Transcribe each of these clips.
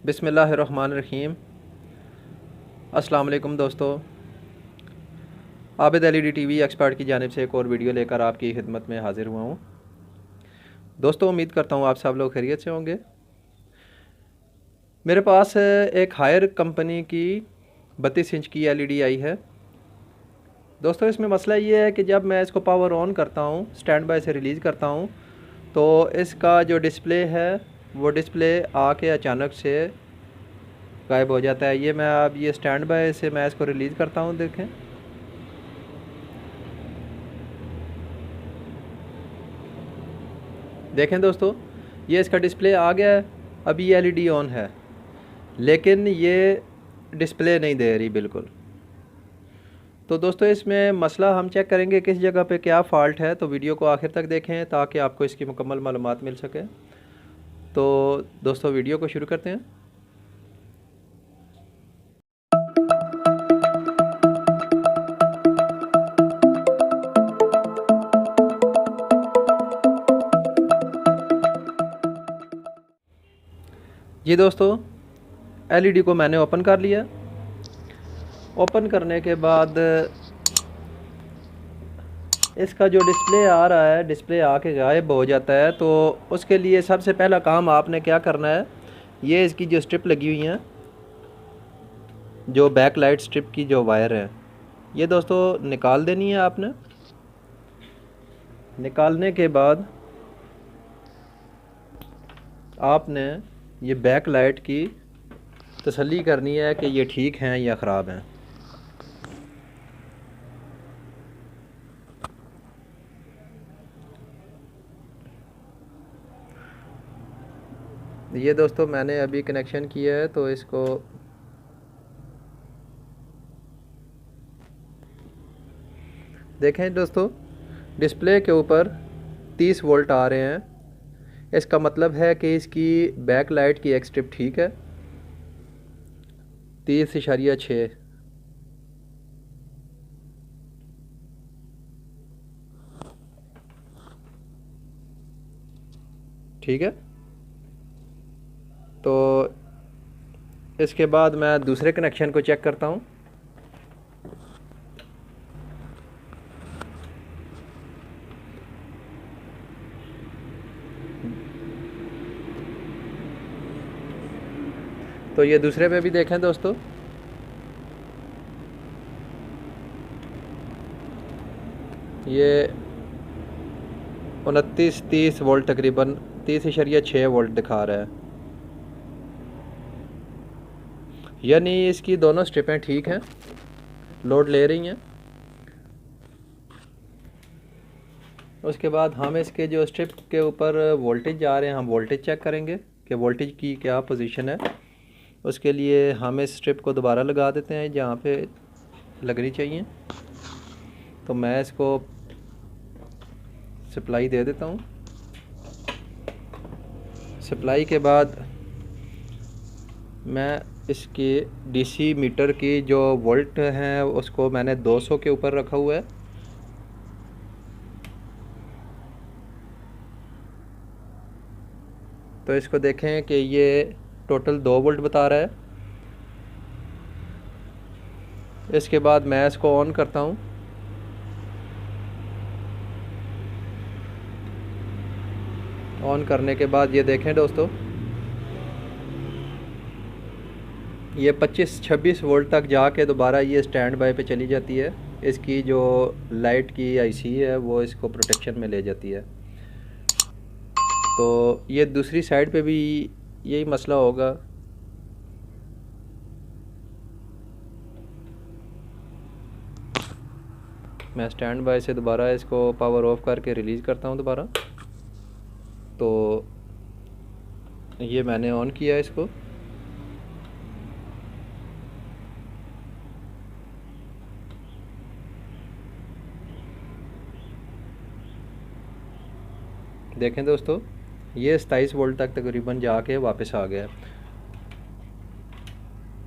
बिस्मिल्लाहिर्रहमानिर्रहीम। अस्सलाम वालेकुम दोस्तों, आबिद एलईडी टीवी एक्सपर्ट की जानिब से एक और वीडियो लेकर आपकी खिदमत में हाज़िर हुआ हूँ। दोस्तों, उम्मीद करता हूँ आप सब लोग खैरियत से होंगे। मेरे पास एक हायर कंपनी की 32 इंच की एलईडी आई है। दोस्तों, इसमें मसला ये है कि जब मैं इसको पावर ऑन करता हूँ, स्टैंड बाय से रिलीज़ करता हूँ, तो इसका जो डिस्प्ले है वो डिस्प्ले आके अचानक से गायब हो जाता है। ये मैं अब ये स्टैंड बाय से मैं इसको रिलीज़ करता हूँ, देखें दोस्तों, ये इसका डिस्प्ले आ गया है। अभी एलईडी ऑन है लेकिन ये डिस्प्ले नहीं दे रही बिल्कुल। तो दोस्तों, इसमें मसला हम चेक करेंगे किस जगह पे क्या फ़ॉल्ट है। तो वीडियो को आखिर तक देखें ताकि आपको इसकी मुकम्मल मालूमात मिल सके। तो दोस्तों, वीडियो को शुरू करते हैं। जी दोस्तों, एलईडी को मैंने ओपन कर लिया। ओपन करने के बाद इसका जो डिस्प्ले आ रहा है, डिस्प्ले आके गायब हो जाता है। तो उसके लिए सबसे पहला काम आपने क्या करना है, ये इसकी जो स्ट्रिप लगी हुई हैं, जो बैक लाइट स्ट्रिप की जो वायर है, ये दोस्तों निकाल देनी है आपने। निकालने के बाद आपने ये बैक लाइट की तसल्ली करनी है कि ये ठीक हैं या ख़राब हैं। ये दोस्तों मैंने अभी कनेक्शन किया है, तो इसको देखें दोस्तों, डिस्प्ले के ऊपर 30 वोल्ट आ रहे हैं। इसका मतलब है कि इसकी बैक लाइट की एक स्ट्रिप ठीक है, 30.6। ठीक है। तो इसके बाद मैं दूसरे कनेक्शन को चेक करता हूँ। तो ये दूसरे पे भी देखें दोस्तों, ये 29-30 वोल्ट, तकरीबन 30.6 वोल्ट दिखा रहा है। यानी इसकी दोनों स्ट्रिपें ठीक हैं, लोड ले रही हैं। उसके बाद हम इसके जो स्ट्रिप के ऊपर वोल्टेज जा रहे हैं, हम वोल्टेज चेक करेंगे कि वोल्टेज की क्या पोजीशन है। उसके लिए हम इस स्ट्रिप को दोबारा लगा देते हैं जहाँ पे लगनी चाहिए। तो मैं इसको सप्लाई दे देता हूँ। सप्लाई के बाद मैं इसके डीसी मीटर की जो वोल्ट हैं उसको मैंने 200 के ऊपर रखा हुआ है। तो इसको देखें कि ये टोटल 2 वोल्ट बता रहा है। इसके बाद मैं इसको ऑन करता हूँ। ऑन करने के बाद ये देखें दोस्तों, ये 25-26 वोल्ट तक जाके दोबारा ये स्टैंड बाय पे चली जाती है। इसकी जो लाइट की आईसी है वो इसको प्रोटेक्शन में ले जाती है। तो ये दूसरी साइड पे भी यही मसला होगा। मैं स्टैंड बाय से दोबारा इसको पावर ऑफ करके रिलीज़ करता हूँ दोबारा। तो ये मैंने ऑन किया इसको। देखें दोस्तों, ये 27 वोल्ट तक तकरीबन जाके वापस आ गया।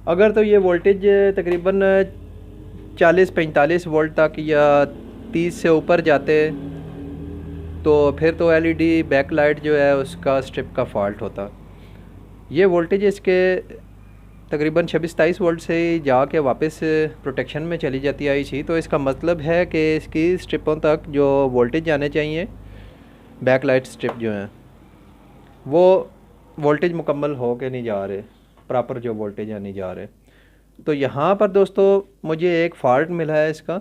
अगर तो ये वोल्टेज तकरीबन 40-45 वोल्ट तक या 30 से ऊपर जाते तो फिर तो एलईडी बैक लाइट जो है उसका स्ट्रिप का फॉल्ट होता। ये वोल्टेज इसके तकरीबन 26-27 वोल्ट से जाके वापस प्रोटेक्शन में चली जाती है आईसी। तो इसका मतलब है कि इसकी स्ट्रिपों तक जो वोल्टेज जाने चाहिए, बैक लाइट स्ट्रिप जो हैं, वो वोल्टेज मुकम्मल हो के नहीं जा रहे, प्रॉपर जो वोल्टेज है नहीं जा रहे। तो यहाँ पर दोस्तों मुझे एक फ़ॉल्ट मिला है इसका,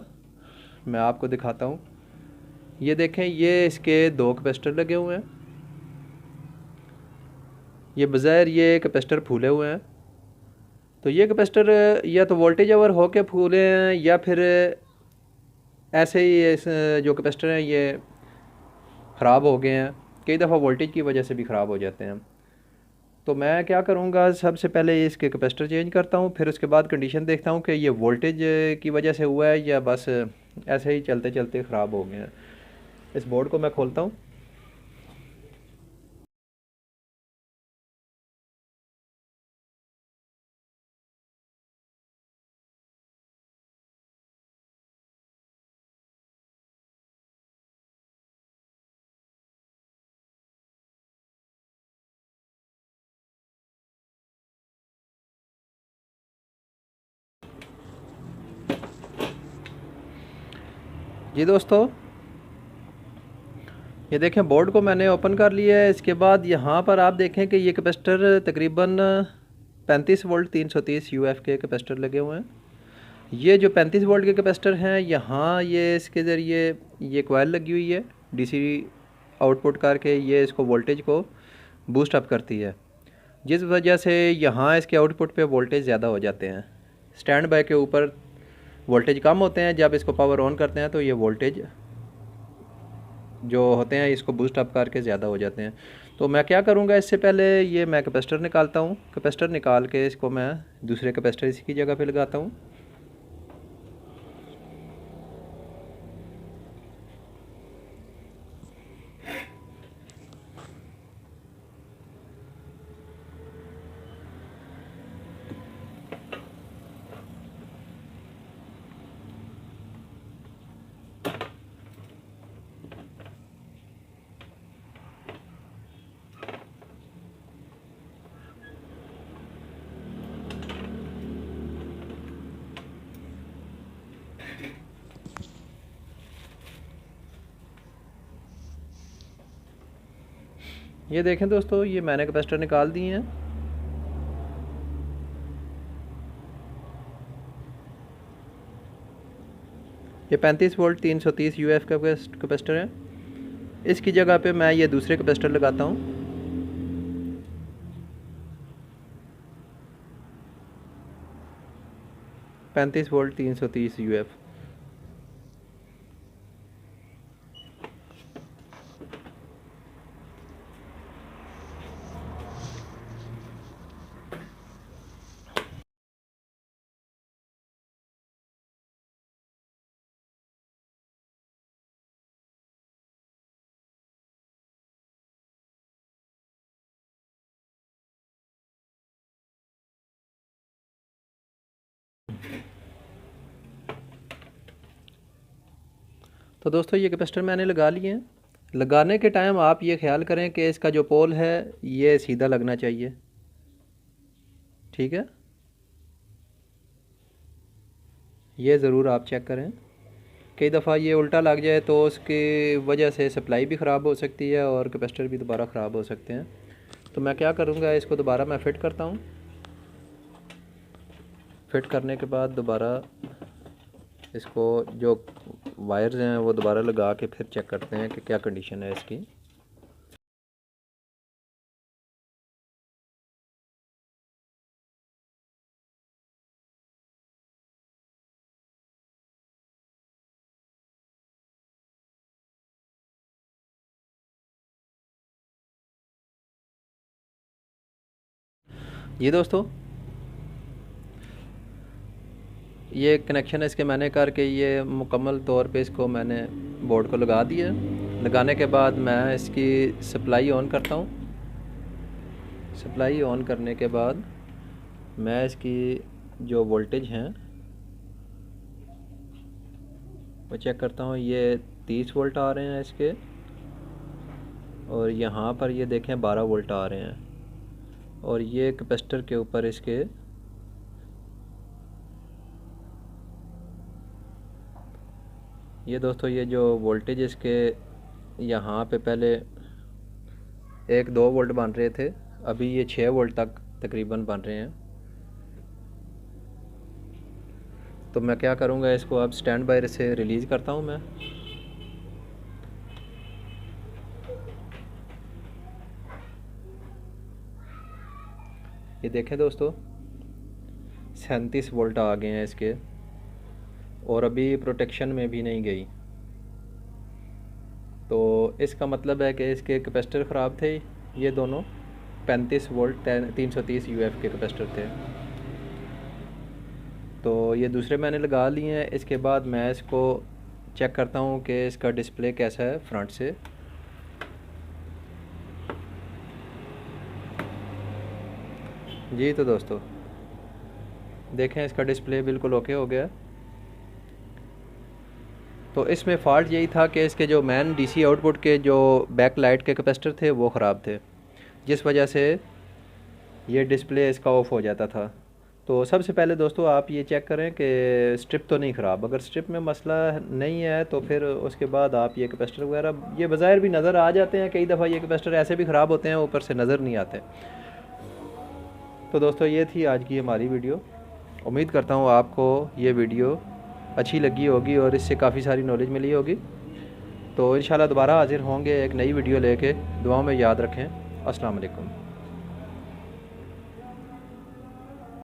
मैं आपको दिखाता हूँ। ये देखें, ये इसके 2 कैपेसिटर लगे हुए हैं। ये बज़ाहिर ये कैपेसिटर फूले हुए हैं। तो ये कैपेसिटर या तो वोल्टेज ओवर हो के फूले हैं या फिर ऐसे ही इस जो कैपेसिटर हैं ये ख़राब हो गए हैं। कई दफ़ा वोल्टेज की वजह से भी ख़राब हो जाते हैं। तो मैं क्या करूँगा, सबसे पहले इसके कैपेसिटर चेंज करता हूँ, फिर उसके बाद कंडीशन देखता हूँ कि ये वोल्टेज की वजह से हुआ है या बस ऐसे ही चलते चलते ख़राब हो गए हैं। इस बोर्ड को मैं खोलता हूँ। जी दोस्तों, ये देखें बोर्ड को मैंने ओपन कर लिया है। इसके बाद यहाँ पर आप देखें कि ये कैपेसिटर तकरीबन 35 वोल्ट 330 यूएफ के कैपेसिटर लगे हुए हैं। ये जो 35 वोल्ट के कैपेसिटर हैं, यहाँ ये इसके ज़रिए ये कॉइल लगी हुई है, डीसी आउटपुट करके ये इसको वोल्टेज को बूस्ट अप करती है, जिस वजह से यहाँ इसके आउटपुट पे वोल्टेज ज़्यादा हो जाते हैं। स्टैंड बाय के ऊपर वोल्टेज कम होते हैं, जब इसको पावर ऑन करते हैं तो ये वोल्टेज जो होते हैं इसको बूस्ट अप करके ज़्यादा हो जाते हैं। तो मैं क्या करूँगा, इससे पहले ये मैं कैपेसिटर निकालता हूँ। कैपेसिटर निकाल के इसको मैं दूसरे कैपेसिटर इसकी जगह पे लगाता हूँ। ये देखें दोस्तों, ये मैंने कैपेसिटर निकाल दिए हैं। ये 35 वोल्ट 330 यूएफ का कैपेसिटर है। इसकी जगह पे मैं ये दूसरे कैपेसिटर लगाता हूँ। पैंतीस वोल्ट 330 यूएफ। तो दोस्तों ये कैपेसिटर मैंने लगा लिए हैं। लगाने के टाइम आप ये ख्याल करें कि इसका जो पोल है ये सीधा लगना चाहिए, ठीक है। ये ज़रूर आप चेक करें। कई दफ़ा ये उल्टा लग जाए तो उसकी वजह से सप्लाई भी ख़राब हो सकती है और कैपेसिटर भी दोबारा ख़राब हो सकते हैं। तो मैं क्या करूँगा, इसको दोबारा मैं फ़िट करता हूँ। फ़िट करने के बाद दोबारा इसको जो वायर्स हैं वो दोबारा लगा के फिर चेक करते हैं कि क्या कंडीशन है इसकी। ये दोस्तों, ये कनेक्शन इसके मैंने करके ये मुकम्मल तौर पे इसको मैंने बोर्ड को लगा दिया। लगाने के बाद मैं इसकी सप्लाई ऑन करता हूँ। सप्लाई ऑन करने के बाद मैं इसकी जो वोल्टेज हैं वो चेक करता हूँ। ये 30 वोल्ट आ रहे हैं इसके, और यहाँ पर ये देखें 12 वोल्ट आ रहे हैं। और ये कैपेसिटर के ऊपर इसके ये दोस्तों ये जो वोल्टेज इसके यहाँ पे पहले 1-2 वोल्ट बन रहे थे, अभी ये 6 वोल्ट तक तकरीबन बन रहे हैं। तो मैं क्या करूँगा, इसको अब स्टैंड बाय से रिलीज़ करता हूँ मैं। ये देखें दोस्तों 37 वोल्ट आ गए हैं इसके, और अभी प्रोटेक्शन में भी नहीं गई। तो इसका मतलब है कि इसके कैपेसिटर ख़राब थे, ये दोनों 35 वोल्ट 330 यूएफ के कैपेसिटर थे। तो ये दूसरे मैंने लगा लिए हैं। इसके बाद मैं इसको चेक करता हूँ कि इसका डिस्प्ले कैसा है फ्रंट से। जी तो दोस्तों देखें इसका डिस्प्ले बिल्कुल ओके हो गया। तो इसमें फ़ॉल्ट यही था कि इसके जो मेन डीसी आउटपुट के जो बैक लाइट के कैपेसिटर थे वो ख़राब थे, जिस वजह से ये डिस्प्ले इसका ऑफ हो जाता था। तो सबसे पहले दोस्तों आप ये चेक करें कि स्ट्रिप तो नहीं ख़राब। अगर स्ट्रिप में मसला नहीं है तो फिर उसके बाद आप ये कैपेसिटर वगैरह ये बज़ाहिर भी नज़र आ जाते हैं, कई दफ़ा ये कैपेसिटर ऐसे भी ख़राब होते हैं ऊपर से नज़र नहीं आते। तो दोस्तों ये थी आज की हमारी वीडियो। उम्मीद करता हूँ आपको ये वीडियो अच्छी लगी होगी और इससे काफ़ी सारी नॉलेज मिली होगी। तो इंशाल्लाह दोबारा हाज़िर होंगे एक नई वीडियो लेके। दुआओं में याद रखें। अस्सलाम वालेकुम।